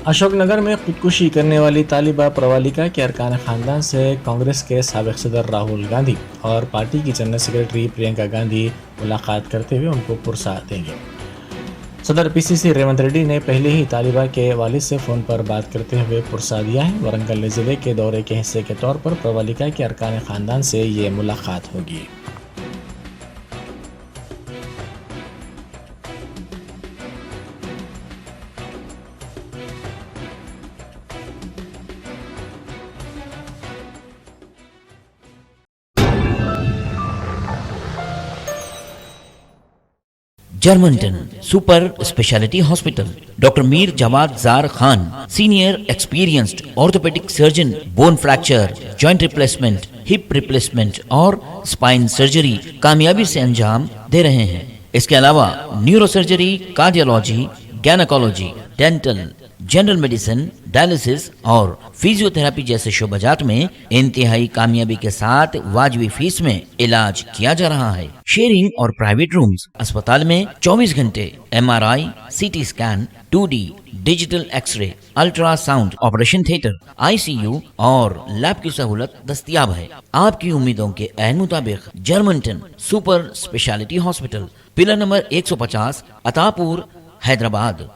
अशोकनगर में खुदकुशी करने वाली तालिबा प्रवालिका के अरकान खानदान से कांग्रेस के साबिक सदर राहुल गांधी और पार्टी की जनरल सेक्रेटरी प्रियंका गांधी मुलाकात करते हुए उनको पुरस्कार देंगे। सदर पीसीसी रेवंत रेड्डी ने पहले ही तालिबा के वालिद से फ़ोन पर बात करते हुए पुरस्कार दिया है। वरंगल जिले के दौरे के हिस्से के तौर पर प्रवालिका के अरकान खानदान से ये मुलाकात होगी। Germanton super speciality hospital, doctor Mir Jawad Zar Khan, senior experienced orthopaedic surgeon, bone fracture, joint replacement, hip replacement और स्पाइन सर्जरी कामयाबी से अंजाम दे रहे हैं। इसके अलावा neuro surgery, cardiology, gynaecology, dental, general medicine, dialysis और फिजियोथेरेपी जैसे शोबाजात में इंतहाई कामयाबी के साथ वाजबी फीस में इलाज किया जा रहा है। शेयरिंग और प्राइवेट रूम्स, अस्पताल में 24 घंटे MRI, CT scan, 2D digital x ray, ultrasound, operation theatre, ICU और लैब की सहूलत दस्तयाब है। आपकी उम्मीदों के ऐन मुताबिक Germanton super speciality hospital, pillar number 150, Attapur, Hyderabad.